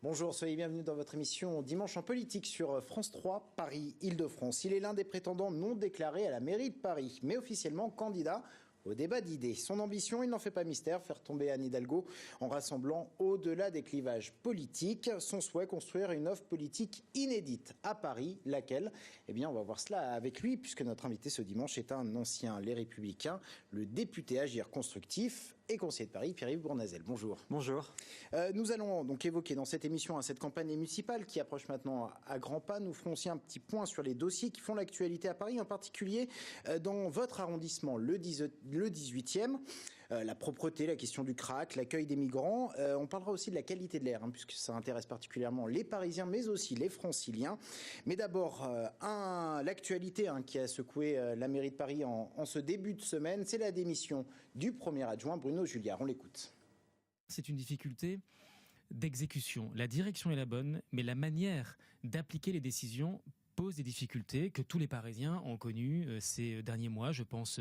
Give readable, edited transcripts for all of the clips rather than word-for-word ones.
Bonjour, soyez bienvenus dans votre émission Dimanche en politique sur France 3, Paris-Île-de-France. Il est l'un des prétendants non déclarés à la mairie de Paris, mais officiellement candidat au débat d'idées. Son ambition, il n'en fait pas mystère, faire tomber Anne Hidalgo en rassemblant au-delà des clivages politiques. Son souhait, construire une offre politique inédite à Paris, laquelle, eh bien, on va voir cela avec lui, puisque notre invité ce dimanche est un ancien Les Républicains, le député Agir Constructif et conseiller de Paris, Pierre-Yves Bournazel. Bonjour. Bonjour. Nous allons donc évoquer dans cette émission cette campagne municipale qui approche maintenant à grands pas. Nous ferons aussi un petit point sur les dossiers qui font l'actualité à Paris, en particulier dans votre arrondissement, le 18e. La propreté, la question du crack, l'accueil des migrants. On parlera aussi de la qualité de l'air, puisque ça intéresse particulièrement les Parisiens, mais aussi les Franciliens. Mais d'abord, l'actualité qui a secoué la mairie de Paris en ce début de semaine, c'est la démission du premier adjoint, Bruno Julliard. On l'écoute. C'est une difficulté d'exécution. La direction est la bonne, mais la manière d'appliquer les décisions pose des difficultés que tous les Parisiens ont connues ces derniers mois. Je pense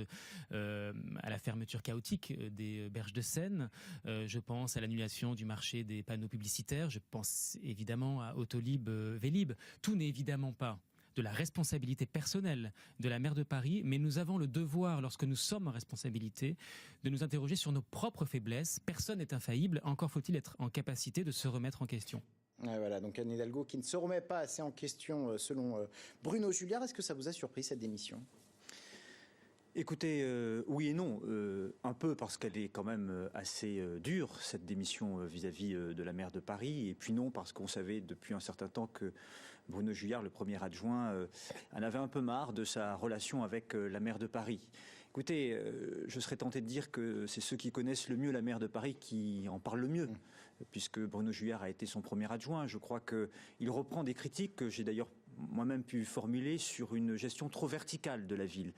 à la fermeture chaotique des berges de Seine, je pense à l'annulation du marché des panneaux publicitaires, je pense évidemment à Autolib, Vélib. Tout n'est évidemment pas de la responsabilité personnelle de la maire de Paris, mais nous avons le devoir, lorsque nous sommes en responsabilité, de nous interroger sur nos propres faiblesses. Personne n'est infaillible, encore faut-il être en capacité de se remettre en question. Et voilà, donc Anne Hidalgo qui ne se remet pas assez en question selon Bruno Julliard. Est-ce que ça vous a surpris cette démission ? Écoutez, oui et non. Un peu parce qu'elle est quand même assez dure, cette démission vis-à-vis de la maire de Paris. Et puis non, parce qu'on savait depuis un certain temps que Bruno Julliard, le premier adjoint, en avait un peu marre de sa relation avec la maire de Paris. Écoutez, je serais tenté de dire que c'est ceux qui connaissent le mieux la maire de Paris qui en parlent le mieux, puisque Bruno Julliard a été son premier adjoint. Je crois qu'il reprend des critiques que j'ai d'ailleurs moi-même pu formuler sur une gestion trop verticale de la ville.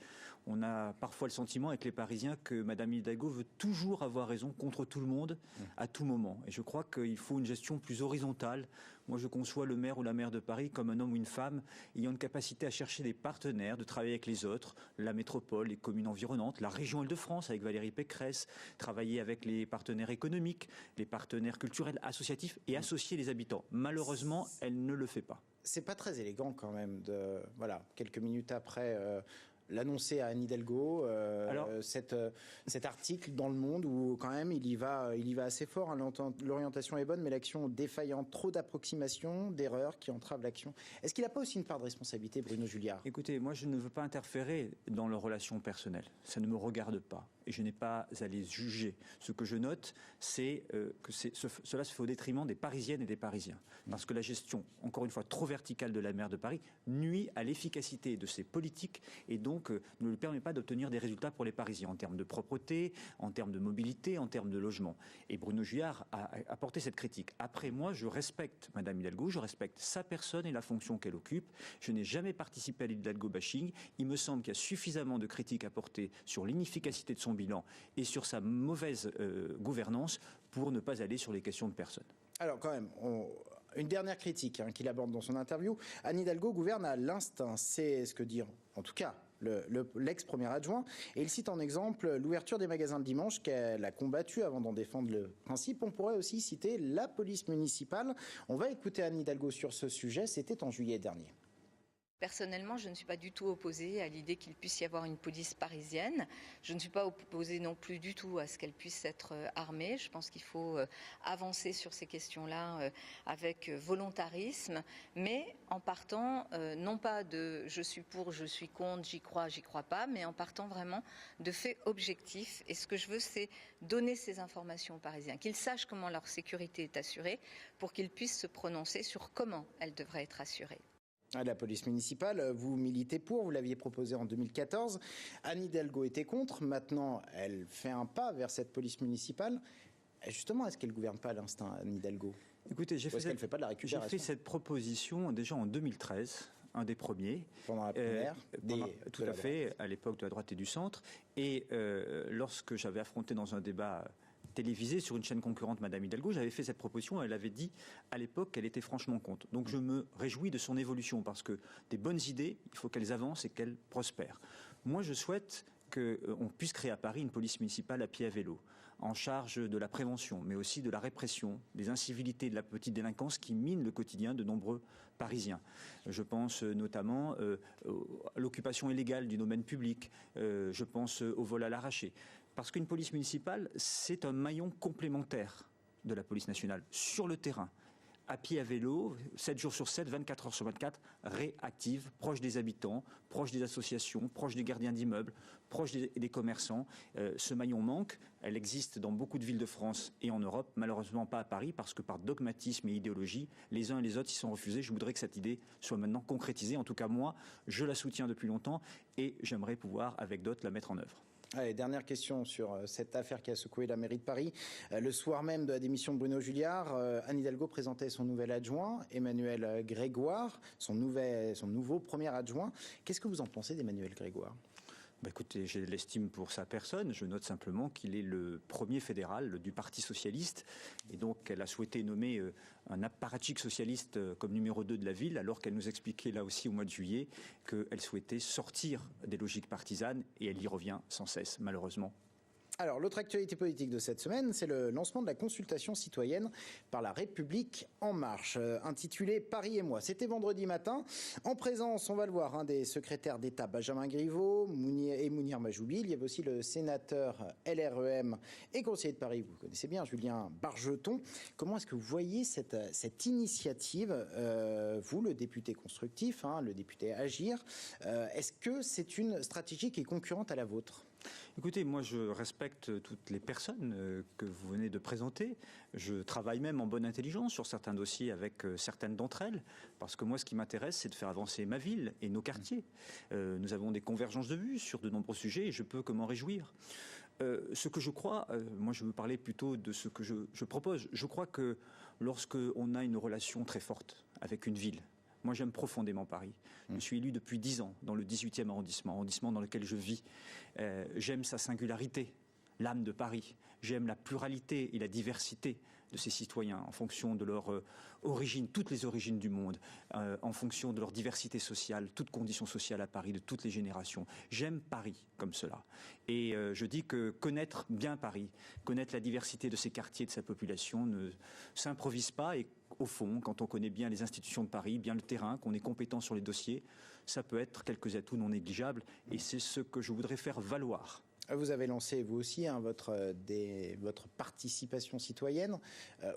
On a parfois le sentiment avec les Parisiens que Madame Hidalgo veut toujours avoir raison contre tout le monde à tout moment. Et je crois qu'il faut une gestion plus horizontale. Moi, je conçois le maire ou la maire de Paris comme un homme ou une femme ayant une capacité à chercher des partenaires, de travailler avec les autres, la métropole, les communes environnantes, la région Île-de-France avec Valérie Pécresse, travailler avec les partenaires économiques, les partenaires culturels, associatifs et associer les habitants. Malheureusement, elle ne le fait pas. C'est pas très élégant quand même de, voilà, quelques minutes après l'annoncer à Anne Hidalgo, cet article dans Le Monde où quand même il y va assez fort. L'orientation est bonne, mais l'action défaillante, trop d'approximations, d'erreurs qui entravent l'action. Est-ce qu'il n'a pas aussi une part de responsabilité, Bruno Julliard ? Écoutez, moi je ne veux pas interférer dans leurs relations personnelles. Ça ne me regarde pas. Et je n'ai pas à les juger. Ce que je note, c'est que cela se fait au détriment des Parisiennes et des Parisiens. Parce que la gestion, encore une fois, trop verticale de la maire de Paris nuit à l'efficacité de ses politiques et donc ne lui permet pas d'obtenir des résultats pour les Parisiens en termes de propreté, en termes de mobilité, en termes de logement. Et Bruno Julliard a apporté cette critique. Après, moi, je respecte Madame Hidalgo, je respecte sa personne et la fonction qu'elle occupe. Je n'ai jamais participé à l'Hidalgo bashing. Il me semble qu'il y a suffisamment de critiques apportées sur l'inefficacité de son bilan et sur sa mauvaise gouvernance pour ne pas aller sur les questions de personnes. Alors quand même, une dernière critique qu'il aborde dans son interview. Anne Hidalgo gouverne à l'instinct, c'est ce que dit en tout cas l'ex-premier adjoint. Et il cite en exemple l'ouverture des magasins le dimanche qu'elle a combattu avant d'en défendre le principe. On pourrait aussi citer la police municipale. On va écouter Anne Hidalgo sur ce sujet, c'était en juillet dernier. Personnellement, je ne suis pas du tout opposée à l'idée qu'il puisse y avoir une police parisienne. Je ne suis pas opposée non plus du tout à ce qu'elle puisse être armée. Je pense qu'il faut avancer sur ces questions-là avec volontarisme, mais en partant non pas de je suis pour, je suis contre, j'y crois pas, mais en partant vraiment de faits objectifs. Et ce que je veux, c'est donner ces informations aux Parisiens, qu'ils sachent comment leur sécurité est assurée pour qu'ils puissent se prononcer sur comment elle devrait être assurée. La police municipale, vous militez pour, vous l'aviez proposé en 2014. Anne Hidalgo était contre, maintenant elle fait un pas vers cette police municipale. Et justement, est-ce qu'elle ne gouverne pas à l'instinct, Anne Hidalgo ? Écoutez, j'ai fait cette proposition déjà en 2013, un des premiers. Pendant la première tout à fait, à l'époque de la droite et du centre. Et lorsque j'avais affronté dans un débat télévisée sur une chaîne concurrente Madame Hidalgo, j'avais fait cette proposition, elle avait dit à l'époque qu'elle était franchement contre. Donc je me réjouis de son évolution parce que des bonnes idées, il faut qu'elles avancent et qu'elles prospèrent. Moi je souhaite qu'on puisse créer à Paris une police municipale à pied à vélo, en charge de la prévention, mais aussi de la répression, des incivilités, de la petite délinquance qui mine le quotidien de nombreux Parisiens. Je pense notamment à l'occupation illégale du domaine public, je pense au vol à l'arraché. Parce qu'une police municipale, c'est un maillon complémentaire de la police nationale, sur le terrain, à pied, à vélo, 7 jours sur 7, 24 heures sur 24, réactive, proche des habitants, proche des associations, proche des gardiens d'immeubles, proche des commerçants. Ce maillon manque, elle existe dans beaucoup de villes de France et en Europe, malheureusement pas à Paris, parce que par dogmatisme et idéologie, les uns et les autres s'y sont refusés. Je voudrais que cette idée soit maintenant concrétisée. En tout cas, moi, je la soutiens depuis longtemps et j'aimerais pouvoir, avec d'autres, la mettre en œuvre. Allez, dernière question sur cette affaire qui a secoué la mairie de Paris. Le soir même de la démission de Bruno Julliard, Anne Hidalgo présentait son nouvel adjoint, Emmanuel Grégoire, son nouveau premier adjoint. Qu'est-ce que vous en pensez d'Emmanuel Grégoire ? Écoutez, j'ai de l'estime pour sa personne. Je note simplement qu'il est le premier fédéral du Parti socialiste. Et donc, elle a souhaité nommer un apparatchik socialiste comme numéro 2 de la ville, alors qu'elle nous expliquait là aussi au mois de juillet qu'elle souhaitait sortir des logiques partisanes. Et elle y revient sans cesse, malheureusement. Alors, l'autre actualité politique de cette semaine, c'est le lancement de la consultation citoyenne par La République En Marche, intitulée Paris et moi. C'était vendredi matin, en présence, on va le voir, des secrétaires d'État Benjamin Griveaux et Mounir Majoubi. Il y avait aussi le sénateur LREM et conseiller de Paris, vous connaissez bien, Julien Bargeton. Comment est-ce que vous voyez cette initiative, vous, le député constructif, le député Agir, est-ce que c'est une stratégie qui est concurrente à la vôtre ? Écoutez, moi je respecte toutes les personnes que vous venez de présenter. Je travaille même en bonne intelligence sur certains dossiers avec certaines d'entre elles, parce que moi ce qui m'intéresse c'est de faire avancer ma ville et nos quartiers. Nous avons des convergences de vues sur de nombreux sujets et je peux que m'en réjouir. Ce que je crois, moi je veux parler plutôt de ce que je propose. Je crois que lorsqu'on a une relation très forte avec une ville, moi, j'aime profondément Paris. Je suis élu depuis 10 ans dans le 18e arrondissement dans lequel je vis. J'aime sa singularité, l'âme de Paris. J'aime la pluralité et la diversité de ses citoyens en fonction de leur origine, toutes les origines du monde, en fonction de leur diversité sociale, toutes conditions sociales à Paris, de toutes les générations. J'aime Paris comme cela. Et je dis que connaître bien Paris, connaître la diversité de ses quartiers, de sa population, ne s'improvise pas. Et au fond, quand on connaît bien les institutions de Paris, bien le terrain, qu'on est compétent sur les dossiers, ça peut être quelques atouts non négligeables. Et c'est ce que je voudrais faire valoir. Vous avez lancé, vous aussi, votre participation citoyenne.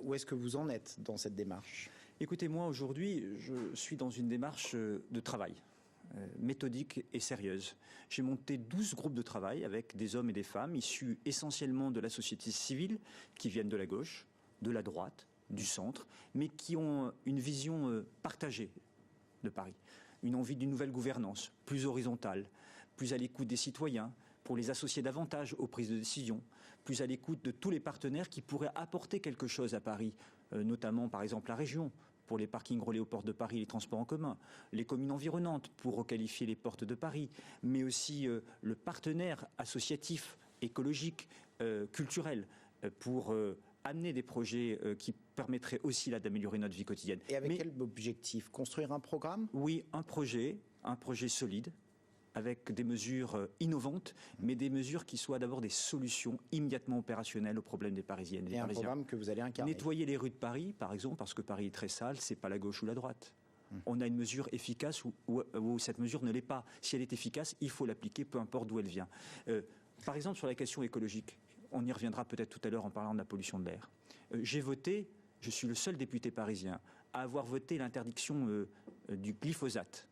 Où est-ce que vous en êtes dans cette démarche ? Écoutez, moi, aujourd'hui, je suis dans une démarche de travail méthodique et sérieuse. J'ai monté 12 groupes de travail avec des hommes et des femmes issus essentiellement de la société civile, qui viennent de la gauche, de la droite, du centre, mais qui ont une vision partagée de Paris. Une envie d'une nouvelle gouvernance, plus horizontale, plus à l'écoute des citoyens, pour les associer davantage aux prises de décision, plus à l'écoute de tous les partenaires qui pourraient apporter quelque chose à Paris, notamment par exemple la région, pour les parkings relais aux portes de Paris, les transports en commun, les communes environnantes pour requalifier les portes de Paris, mais aussi le partenaire associatif, écologique, culturel, pour amener des projets qui permettraient aussi là d'améliorer notre vie quotidienne. Et avec quel objectif ? Construire un programme ? Oui, un projet solide, avec des mesures innovantes, mais des mesures qui soient d'abord des solutions immédiatement opérationnelles aux problèmes des Parisiennes et des Parisiens. Et un programme que vous allez incarner. Nettoyer les rues de Paris, par exemple, parce que Paris est très sale, c'est pas la gauche ou la droite. On a une mesure efficace ou cette mesure ne l'est pas. Si elle est efficace, il faut l'appliquer, peu importe d'où elle vient. Par exemple, sur la question écologique, on y reviendra peut-être tout à l'heure en parlant de la pollution de l'air. Je suis le seul député parisien à avoir voté l'interdiction du glyphosate.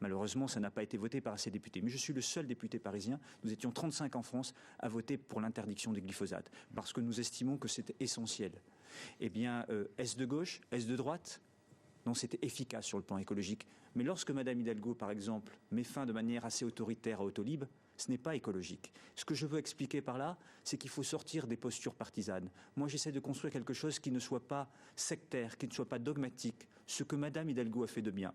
Malheureusement, ça n'a pas été voté par ces députés. Mais je suis le seul député parisien, nous étions 35 en France, à voter pour l'interdiction du glyphosate, parce que nous estimons que c'était essentiel. Eh bien, est-ce de gauche, est-ce de droite ? Non, c'était efficace sur le plan écologique. Mais lorsque Mme Hidalgo, par exemple, met fin de manière assez autoritaire à Autolib, ce n'est pas écologique. Ce que je veux expliquer par là, c'est qu'il faut sortir des postures partisanes. Moi, j'essaie de construire quelque chose qui ne soit pas sectaire, qui ne soit pas dogmatique. Ce que Mme Hidalgo a fait de bien.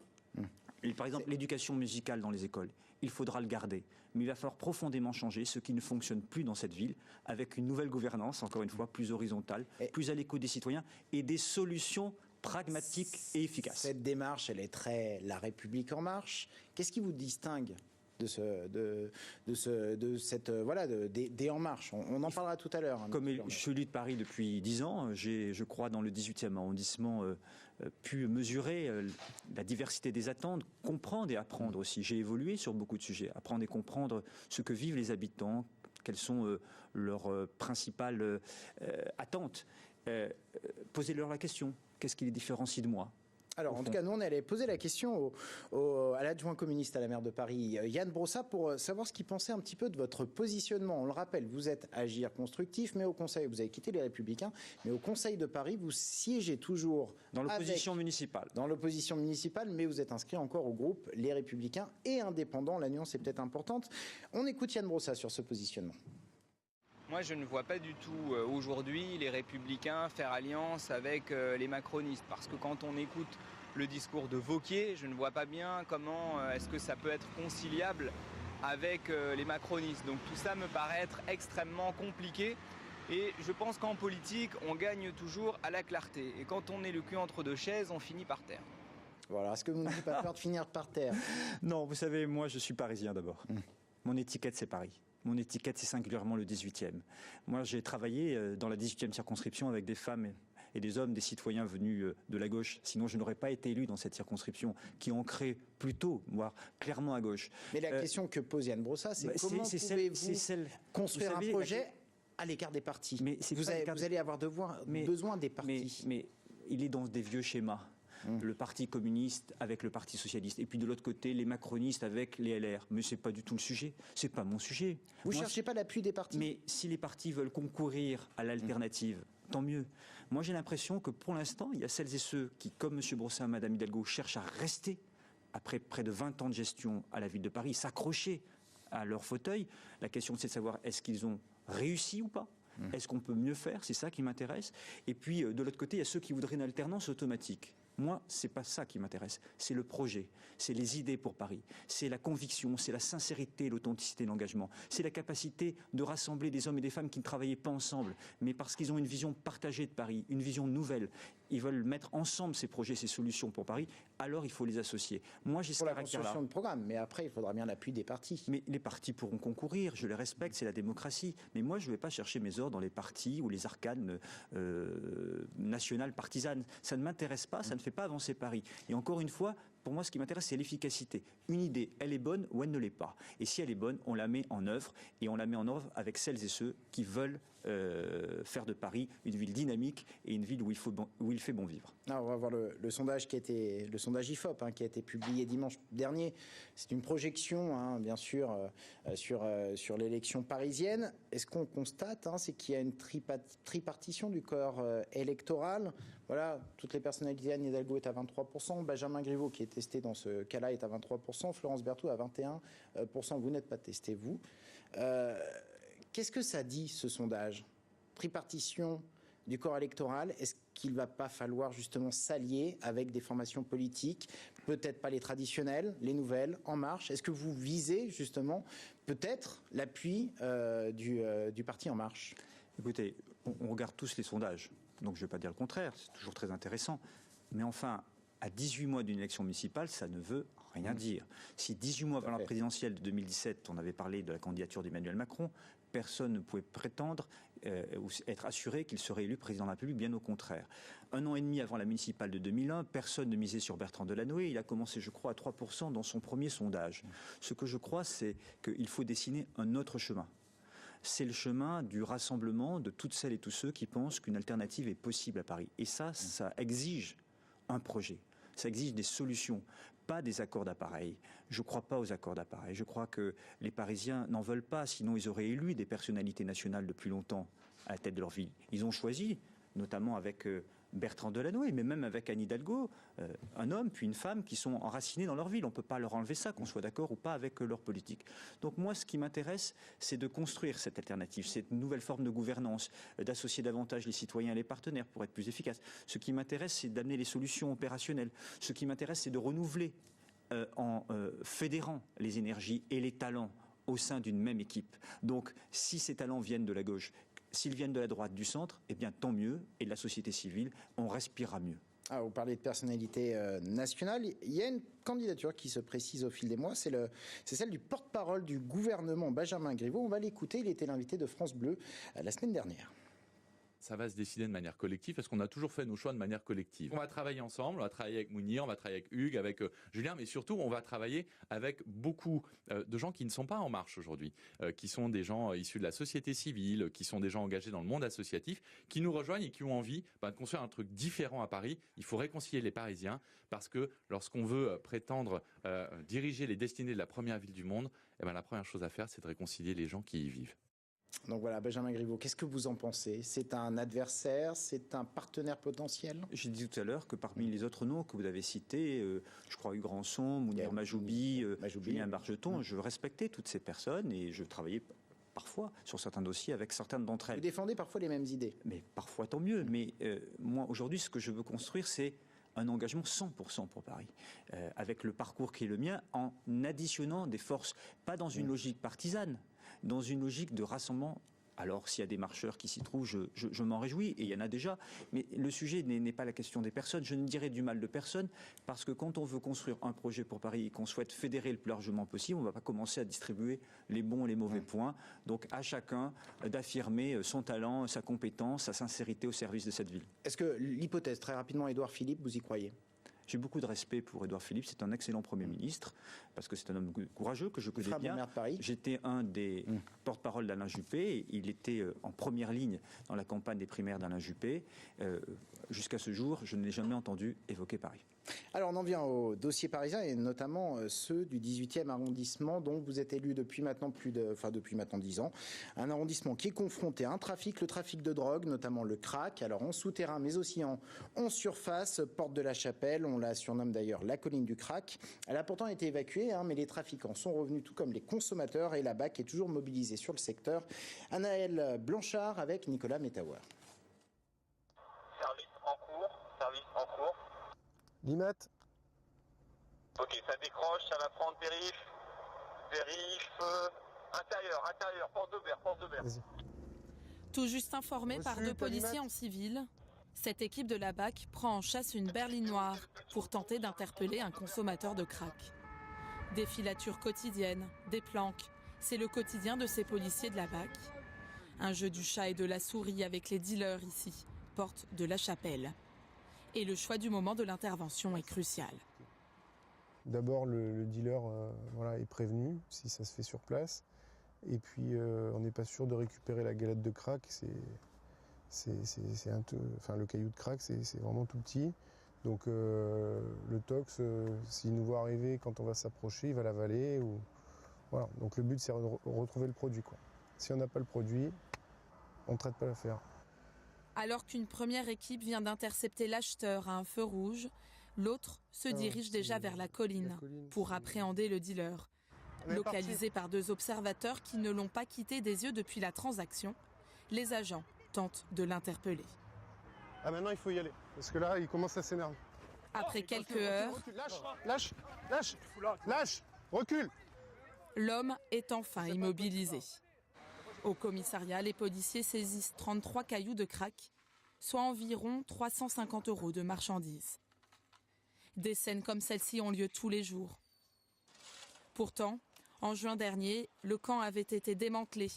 Par exemple, l'éducation musicale dans les écoles, il faudra le garder. Mais il va falloir profondément changer ce qui ne fonctionne plus dans cette ville, avec une nouvelle gouvernance, encore une fois, plus horizontale, plus à l'écoute des citoyens et des solutions pragmatiques et efficaces. Cette démarche, elle est très La République En Marche. Qu'est-ce qui vous distingue de cette des En Marche. On en parlera tout à l'heure. Hein, comme je suis élu de Paris depuis 10 ans, j'ai, je crois, dans le 18e arrondissement, pu mesurer la diversité des attentes, comprendre et apprendre aussi. J'ai évolué sur beaucoup de sujets, apprendre et comprendre ce que vivent les habitants, quelles sont leurs principales attentes. Posez-leur la question, qu'est-ce qui les différencie de moi ? Alors, en tout cas, nous, on allait poser la question à l'adjoint communiste à la maire de Paris, Yann Brossat, pour savoir ce qu'il pensait un petit peu de votre positionnement. On le rappelle, vous êtes Agir Constructif, mais au Conseil, vous avez quitté les Républicains, mais au Conseil de Paris, vous siégez toujours dans l'opposition municipale. Dans l'opposition municipale, mais vous êtes inscrit encore au groupe Les Républicains et Indépendants. La nuance est peut-être importante. On écoute Yann Brossat sur ce positionnement. Moi, je ne vois pas du tout aujourd'hui les Républicains faire alliance avec les macronistes. Parce que quand on écoute le discours de Wauquiez, je ne vois pas bien comment est-ce que ça peut être conciliable avec les macronistes. Donc tout ça me paraît être extrêmement compliqué. Et je pense qu'en politique, on gagne toujours à la clarté. Et quand on est le cul entre deux chaises, on finit par terre. Voilà. Est-ce que vous n'avez pas peur de finir par terre ? Non, vous savez, moi, je suis parisien d'abord. Mon étiquette, c'est Paris. Mon étiquette, c'est singulièrement le 18e. Moi, j'ai travaillé dans la 18e circonscription avec des femmes et des hommes, des citoyens venus de la gauche. Sinon, je n'aurais pas été élu dans cette circonscription qui est ancrée plutôt, voire clairement à gauche. Mais la question que pose Yann Brossat, c'est comment pouvez-vous construire un projet à l'écart des partis ? Mais vous allez avoir besoin des partis. Mais il est dans des vieux schémas. Le Parti communiste avec le Parti socialiste, et puis de l'autre côté les macronistes avec les LR. Mais c'est pas du tout le sujet, c'est pas mon sujet. Vous cherchez pas l'appui des partis ? Mais si les partis veulent concourir à l'alternative, tant mieux. Moi j'ai l'impression que pour l'instant, il y a celles et ceux qui, comme M. Brossat, Mme Hidalgo, cherchent à rester, après près de 20 ans de gestion à la ville de Paris, s'accrocher à leur fauteuil. La question c'est de savoir est-ce qu'ils ont réussi ou pas ? Est-ce qu'on peut mieux faire ? C'est ça qui m'intéresse. Et puis de l'autre côté, il y a ceux qui voudraient une alternance automatique. Moi, c'est pas ça qui m'intéresse. C'est le projet, c'est les idées pour Paris, c'est la conviction, c'est la sincérité, l'authenticité, l'engagement. C'est la capacité de rassembler des hommes et des femmes qui ne travaillaient pas ensemble, mais parce qu'ils ont une vision partagée de Paris, une vision nouvelle. Ils veulent mettre ensemble ces projets, ces solutions pour Paris. Alors, il faut les associer. Moi, j'ai ce caractère-là. Pour la construction de programme, mais après, il faudra bien l'appui des partis. Mais les partis pourront concourir. Je les respecte, c'est la démocratie. Mais moi, je ne vais pas chercher mes ors dans les partis ou les arcanes nationales partisanes. Ça ne m'intéresse pas. Ça ne fait pas avancer Paris. Et encore une fois, pour moi, ce qui m'intéresse, c'est l'efficacité. Une idée, elle est bonne ou elle ne l'est pas. Et si elle est bonne, on la met en œuvre. Et on la met en œuvre avec celles et ceux qui veulent faire de Paris une ville dynamique et une ville où il fait bon vivre. Ah, on va voir le sondage le sondage IFOP qui a été publié dimanche dernier. C'est une projection, bien sûr, sur l'élection parisienne. Et ce qu'on constate, c'est qu'il y a une tripartition du corps électoral. Voilà, toutes les personnalités. Anne Hidalgo est à 23%, Benjamin Griveaux, qui est testé dans ce cas-là, est à 23%, Florence Berthoud à 21%. Vous n'êtes pas testé, vous. Qu'est-ce que ça dit, ce sondage ? Tripartition du corps électoral, est-ce qu'il ne va pas falloir justement s'allier avec des formations politiques, peut-être pas les traditionnelles, les nouvelles, En Marche ? Est-ce que vous visez justement peut-être l'appui du parti En Marche ? Écoutez, on regarde tous les sondages, donc je ne vais pas dire le contraire, c'est toujours très intéressant. Mais enfin, à 18 mois d'une élection municipale, ça ne veut rien dire. Si 18 mois avant la présidentielle de 2017, on avait parlé de la candidature d'Emmanuel Macron, personne ne pouvait prétendre ou être assuré qu'il serait élu président de la République, bien au contraire. 1 an et demi avant la municipale de 2001, personne ne misait sur Bertrand Delanoë. Il a commencé, je crois, à 3% dans son premier sondage. Ce que je crois, c'est qu'il faut dessiner un autre chemin. C'est le chemin du rassemblement de toutes celles et tous ceux qui pensent qu'une alternative est possible à Paris. Et ça exige un projet. Ça exige des solutions, pas des accords d'appareil. Je ne crois pas aux accords d'appareil. Je crois que les Parisiens n'en veulent pas, sinon ils auraient élu des personnalités nationales depuis longtemps à la tête de leur ville. Ils ont choisi, notamment avec Bertrand Delanoë, mais même avec Anne Hidalgo, un homme puis une femme qui sont enracinés dans leur ville. On ne peut pas leur enlever ça, qu'on soit d'accord ou pas avec leur politique. Donc moi, ce qui m'intéresse, c'est de construire cette alternative, cette nouvelle forme de gouvernance, d'associer davantage les citoyens et les partenaires pour être plus efficaces. Ce qui m'intéresse, c'est d'amener les solutions opérationnelles. Ce qui m'intéresse, c'est de renouveler en fédérant les énergies et les talents au sein d'une même équipe. Donc, si ces talents viennent de la gauche, s'ils viennent de la droite, du centre, eh bien tant mieux, et de la société civile, on respirera mieux. Ah, vous parlez de personnalité nationale. Il y a une candidature qui se précise au fil des mois. C'est celle du porte-parole du gouvernement, Benjamin Griveaux. On va l'écouter. Il était l'invité de France Bleu la semaine dernière. Ça va se décider de manière collective parce qu'on a toujours fait nos choix de manière collective. On va travailler ensemble, on va travailler avec Mounir, on va travailler avec Hugues, avec Julien, mais surtout on va travailler avec beaucoup de gens qui ne sont pas en marche aujourd'hui, qui sont des gens issus de la société civile, qui sont des gens engagés dans le monde associatif, qui nous rejoignent et qui ont envie de construire un truc différent à Paris. Il faut réconcilier les Parisiens parce que lorsqu'on veut prétendre diriger les destinées de la première ville du monde, la première chose à faire, c'est de réconcilier les gens qui y vivent. Donc voilà, Benjamin Griveaux, qu'est-ce que vous en pensez? C'est un adversaire? C'est un partenaire potentiel? J'ai dit tout à l'heure que parmi les autres noms que vous avez cités, je crois Hugues Rançon, Mounir Majoubi, Julien Bargeton, je respectais toutes ces personnes et je travaillais parfois sur certains dossiers avec certaines d'entre elles. Vous défendez parfois les mêmes idées? Mais parfois tant mieux. Mais moi, aujourd'hui, ce que je veux construire, c'est un engagement 100% pour Paris, avec le parcours qui est le mien, en additionnant des forces, pas dans une logique partisane, dans une logique de rassemblement. Alors, s'il y a des marcheurs qui s'y trouvent, je m'en réjouis, et il y en a déjà. Mais le sujet n'est pas la question des personnes. Je ne dirai du mal de personne, parce que quand on veut construire un projet pour Paris et qu'on souhaite fédérer le plus largement possible, on ne va pas commencer à distribuer les bons et les mauvais points. Donc, à chacun d'affirmer son talent, sa compétence, sa sincérité au service de cette ville. Est-ce que l'hypothèse, très rapidement, Édouard Philippe, vous y croyez? J'ai beaucoup de respect pour Édouard Philippe, c'est un excellent Premier ministre, parce que c'est un homme courageux que je connais bien. J'étais un des porte-parole d'Alain Juppé, il était en première ligne dans la campagne des primaires d'Alain Juppé. Jusqu'à ce jour, je ne l'ai jamais entendu évoquer Paris. Alors on en vient aux dossiers parisiens et notamment ceux du 18e arrondissement dont vous êtes élu depuis maintenant depuis maintenant 10 ans. Un arrondissement qui est confronté à un trafic, le trafic de drogue, notamment le crack, alors en souterrain mais aussi en surface, porte de la Chapelle, on la surnomme d'ailleurs la colline du crack. Elle a pourtant été évacuée, mais les trafiquants sont revenus tout comme les consommateurs et la BAC est toujours mobilisée sur le secteur. Anaël Blanchard avec Nicolas Metauer. Service en cours. Limat. Ok, ça décroche, ça va prendre périph, intérieur, porte de berre. Tout juste informé par deux policiers en civil, cette équipe de la BAC prend en chasse une berline noire pour tenter d'interpeller un consommateur de crack. Des filatures quotidiennes, des planques, c'est le quotidien de ces policiers de la BAC. Un jeu du chat et de la souris avec les dealers ici, porte de la Chapelle. Et le choix du moment de l'intervention est crucial. D'abord, le dealer est prévenu si ça se fait sur place. Et puis, on n'est pas sûr de récupérer la galette de crack. Le caillou de crack, c'est vraiment tout petit. Donc, le tox, s'il nous voit arriver quand on va s'approcher, il va l'avaler. Voilà. Donc, le but, c'est de retrouver le produit, quoi. Si on n'a pas le produit, on ne traite pas l'affaire. Alors qu'une première équipe vient d'intercepter l'acheteur à un feu rouge, l'autre se dirige déjà vers la colline pour appréhender le dealer. Localisé par deux observateurs qui ne l'ont pas quitté des yeux depuis la transaction, les agents tentent de l'interpeller. Ah, maintenant il faut y aller, parce que là il commence à s'énerver. Après quelques heures, lâche, recule. L'homme est enfin immobilisé. Au commissariat, les policiers saisissent 33 cailloux de crack, soit environ 350 € de marchandises. Des scènes comme celle-ci ont lieu tous les jours. Pourtant, en juin dernier, le camp avait été démantelé.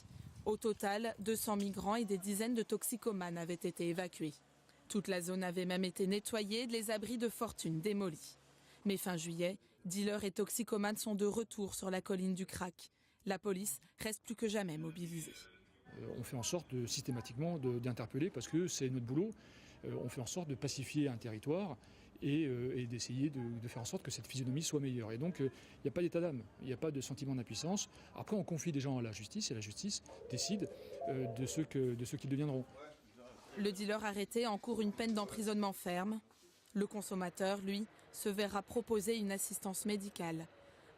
Au total, 200 migrants et des dizaines de toxicomanes avaient été évacués. Toute la zone avait même été nettoyée, les abris de fortune démolis. Mais fin juillet, dealers et toxicomanes sont de retour sur la colline du crack. La police reste plus que jamais mobilisée. On fait en sorte systématiquement d'interpeller parce que c'est notre boulot. On fait en sorte de pacifier un territoire et d'essayer de faire en sorte que cette physionomie soit meilleure. Et donc, il n'y a pas d'état d'âme, il n'y a pas de sentiment d'impuissance. Après, on confie des gens à la justice et la justice décide de ce qu'ils deviendront. Le dealer arrêté encourt une peine d'emprisonnement ferme. Le consommateur, lui, se verra proposer une assistance médicale.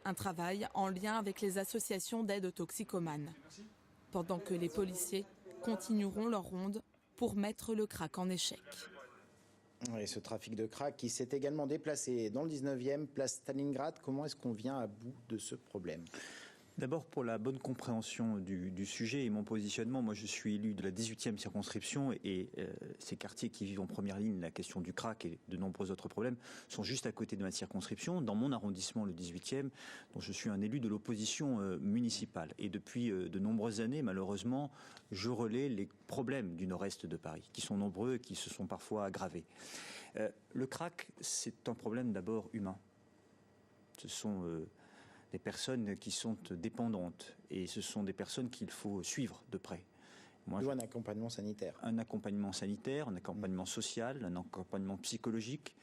Un travail en lien avec les associations d'aide aux toxicomanes. Pendant que les policiers continueront leur ronde pour mettre le crack en échec. Et ce trafic de crack qui s'est également déplacé dans le 19e, place Stalingrad, comment est-ce qu'on vient à bout de ce problème ? D'abord, pour la bonne compréhension du sujet et mon positionnement, moi je suis élu de la 18e circonscription et ces quartiers qui vivent en première ligne, la question du crack et de nombreux autres problèmes, sont juste à côté de ma circonscription, dans mon arrondissement, le 18e, dont je suis un élu de l'opposition municipale. Et depuis de nombreuses années, malheureusement, je relais les problèmes du nord-est de Paris, qui sont nombreux et qui se sont parfois aggravés. Le crack, c'est un problème d'abord humain. Ce sont des personnes qui sont dépendantes et ce sont des personnes qu'il faut suivre de près. Il faut un accompagnement sanitaire. Un accompagnement sanitaire, un accompagnement social, un accompagnement psychologique.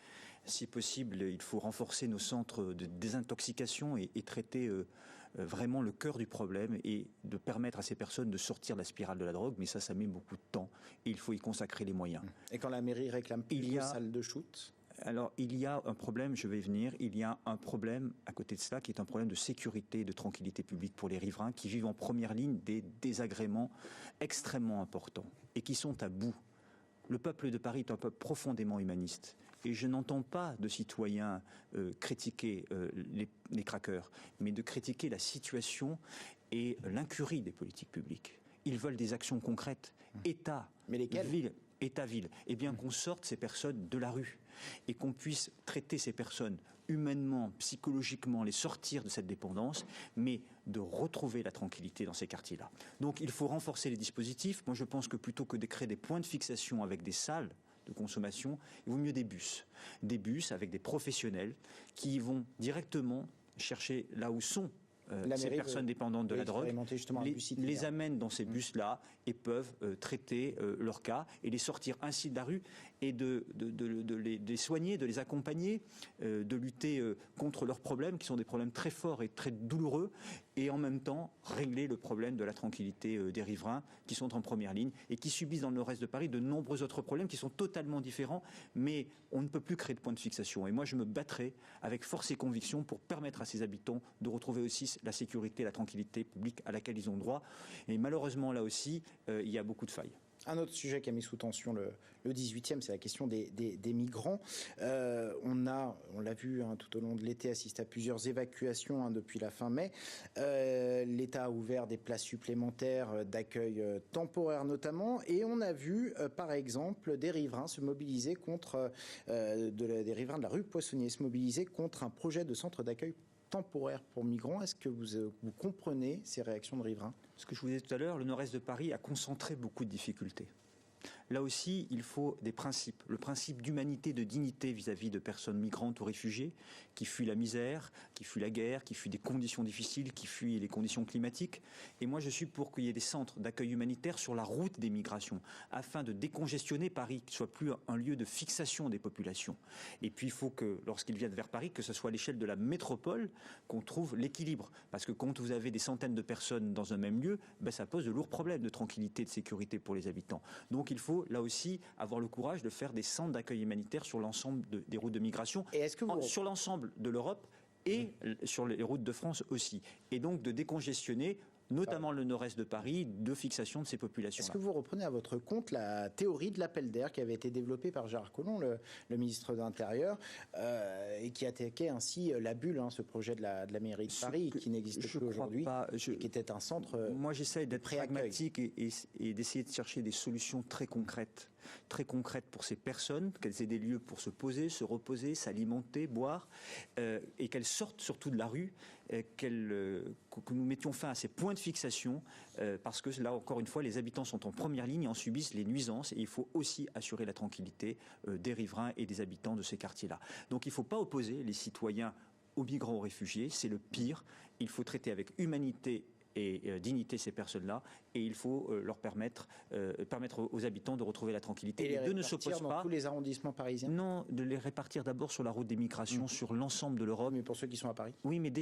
Si possible, il faut renforcer nos centres de désintoxication et traiter vraiment le cœur du problème et de permettre à ces personnes de sortir de la spirale de la drogue. Mais ça met beaucoup de temps et il faut y consacrer les moyens. Et quand la mairie réclame plus de salles de shoot ? Alors, il y a un problème, je vais y venir, il y a un problème à côté de cela qui est un problème de sécurité et de tranquillité publique pour les riverains qui vivent en première ligne des désagréments extrêmement importants et qui sont à bout. Le peuple de Paris est un peuple profondément humaniste et je n'entends pas de citoyens critiquer les craqueurs, mais de critiquer la situation et l'incurie des politiques publiques. Ils veulent des actions concrètes, État, ville, État-ville, et bien qu'on sorte ces personnes de la rue et qu'on puisse traiter ces personnes humainement, psychologiquement, les sortir de cette dépendance, mais de retrouver la tranquillité dans ces quartiers-là. Donc il faut renforcer les dispositifs. Moi je pense que plutôt que de créer des points de fixation avec des salles de consommation, il vaut mieux des bus avec des professionnels qui vont directement chercher là où sont ces personnes dépendantes de la drogue, les amènent dans ces bus-là et peuvent traiter leur cas et les sortir ainsi de la rue et de les soigner, de les accompagner, de lutter contre leurs problèmes qui sont des problèmes très forts et très douloureux et en même temps régler le problème de la tranquillité des riverains qui sont en première ligne et qui subissent dans le nord-est de Paris de nombreux autres problèmes qui sont totalement différents, mais on ne peut plus créer de point de fixation. Et moi, je me battrai avec force et conviction pour permettre à ces habitants de retrouver aussi la sécurité, la tranquillité publique à laquelle ils ont droit. Et malheureusement, là aussi, il y a beaucoup de failles. Un autre sujet qui a mis sous tension le 18e, c'est la question des migrants. On l'a vu tout au long de l'été, assisté à plusieurs évacuations depuis la fin mai. L'État a ouvert des places supplémentaires d'accueil temporaire notamment, et on a vu par exemple des riverains se mobiliser contre des riverains de la rue Poissonnier se mobiliser contre un projet de centre d'accueil temporaire pour migrants. Est-ce que vous comprenez ces réactions de riverains ? Ce que je vous disais tout à l'heure, le nord-est de Paris a concentré beaucoup de difficultés. Là aussi, il faut des principes. Le principe d'humanité, de dignité vis-à-vis de personnes migrantes ou réfugiées qui fuient la misère, qui fuient la guerre, qui fuient des conditions difficiles, qui fuient les conditions climatiques. Et moi, je suis pour qu'il y ait des centres d'accueil humanitaire sur la route des migrations, afin de décongestionner Paris, qu'il ne soit plus un lieu de fixation des populations. Et puis, il faut que, lorsqu'ils viennent vers Paris, que ce soit à l'échelle de la métropole qu'on trouve l'équilibre. Parce que quand vous avez des centaines de personnes dans un même lieu, ça pose de lourds problèmes de tranquillité, de sécurité pour les habitants. Donc, il faut là aussi avoir le courage de faire des centres d'accueil humanitaire sur l'ensemble des routes de migration, sur l'ensemble de l'Europe et sur les routes de France aussi. Et donc de décongestionner notamment le nord-est de Paris, de fixation de ces populations. Est-ce que vous reprenez à votre compte la théorie de l'appel d'air qui avait été développée par Gérard Collomb, le ministre de l'Intérieur, et qui attaquait ainsi la bulle, ce projet de la mairie de Paris, qui n'existe plus aujourd'hui, et qui était un centre. Moi, j'essaye d'être pragmatique et d'essayer de chercher des solutions très concrètes pour ces personnes, qu'elles aient des lieux pour se poser, se reposer, s'alimenter, boire, et qu'elles sortent surtout de la rue, que nous mettions fin à ces points de fixation, parce que là, encore une fois, les habitants sont en première ligne et en subissent les nuisances, et il faut aussi assurer la tranquillité des riverains et des habitants de ces quartiers-là. Donc il ne faut pas opposer les citoyens aux migrants, aux réfugiés, c'est le pire. Il faut traiter avec humanité et dignité ces personnes-là, et il faut leur permettre aux habitants de retrouver la tranquillité. Et les deux ne s'opposent pas dans tous les arrondissements parisiens. Non, de les répartir d'abord sur la route des migrations, sur l'ensemble de l'Europe. Mais pour ceux qui sont à Paris. Oui, mais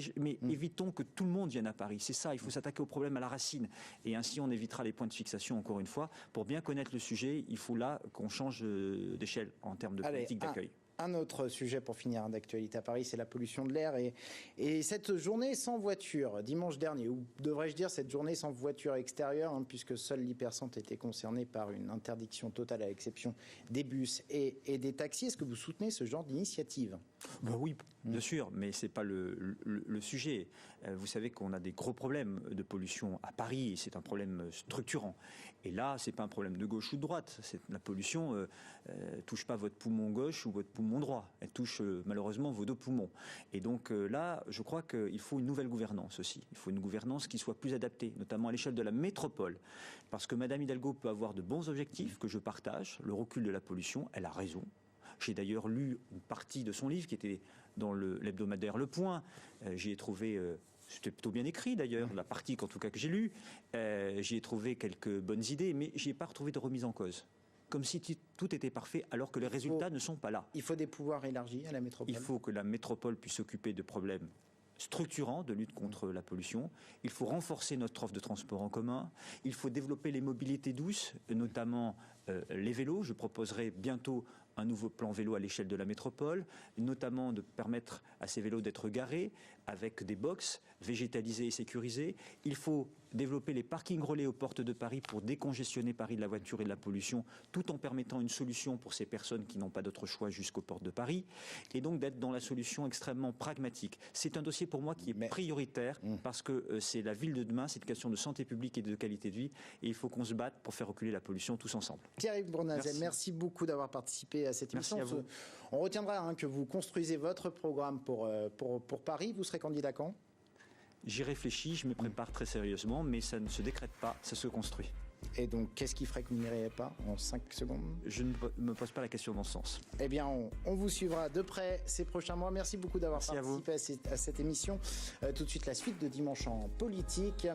évitons que tout le monde vienne à Paris. C'est ça, il faut s'attaquer au problème à la racine. Et ainsi, on évitera les points de fixation, encore une fois. Pour bien connaître le sujet, il faut là qu'on change d'échelle en termes de politique d'accueil. Un autre sujet pour finir d'actualité à Paris, c'est la pollution de l'air et cette journée sans voiture, dimanche dernier, ou devrais-je dire cette journée sans voiture extérieure, puisque seul l'hypercentre était concerné par une interdiction totale à l'exception des bus et des taxis. Est-ce que vous soutenez ce genre d'initiative ? Oui, bien sûr, mais ce n'est pas le sujet. Vous savez qu'on a des gros problèmes de pollution à Paris, et c'est un problème structurant. Et là, ce n'est pas un problème de gauche ou de droite. La pollution ne touche pas votre poumon gauche ou votre poumon droit. Elle touche malheureusement vos deux poumons. Et donc là, je crois qu'il faut une nouvelle gouvernance aussi. Il faut une gouvernance qui soit plus adaptée, notamment à l'échelle de la métropole. Parce que Mme Hidalgo peut avoir de bons objectifs que je partage, le recul de la pollution, elle a raison. J'ai d'ailleurs lu une partie de son livre qui était dans l'hebdomadaire Le Point. J'y ai trouvé, c'était plutôt bien écrit d'ailleurs, la partie en tout cas que j'ai lue. J'y ai trouvé quelques bonnes idées, mais je n'y ai pas retrouvé de remise en cause. Comme si tout était parfait alors que les résultats ne sont pas là. Il faut des pouvoirs élargis à la métropole. Il faut que la métropole puisse s'occuper de problèmes structurants de lutte contre la pollution. Il faut renforcer notre offre de transport en commun. Il faut développer les mobilités douces, notamment les vélos. Je proposerai bientôt un nouveau plan vélo à l'échelle de la métropole, notamment de permettre à ces vélos d'être garés avec des boxes végétalisés et sécurisés. Il faut développer les parkings relais aux portes de Paris pour décongestionner Paris de la voiture et de la pollution, tout en permettant une solution pour ces personnes qui n'ont pas d'autre choix jusqu'aux portes de Paris, et donc d'être dans la solution extrêmement pragmatique. C'est un dossier pour moi qui est prioritaire, parce que c'est la ville de demain, c'est une question de santé publique et de qualité de vie, et il faut qu'on se batte pour faire reculer la pollution tous ensemble. Thierry Bournazel, merci beaucoup d'avoir participé à cette émission. Merci à vous. On retiendra que vous construisez votre programme pour Paris. Vous serez candidat quand ? J'y réfléchis, je me prépare très sérieusement, mais ça ne se décrète pas, ça se construit. Et donc, qu'est-ce qui ferait que vous n'iriez pas en 5 secondes ? Je ne me pose pas la question dans ce sens. Eh bien, on vous suivra de près ces prochains mois. Merci beaucoup d'avoir participé à cette émission. Tout de suite, la suite de Dimanche en politique.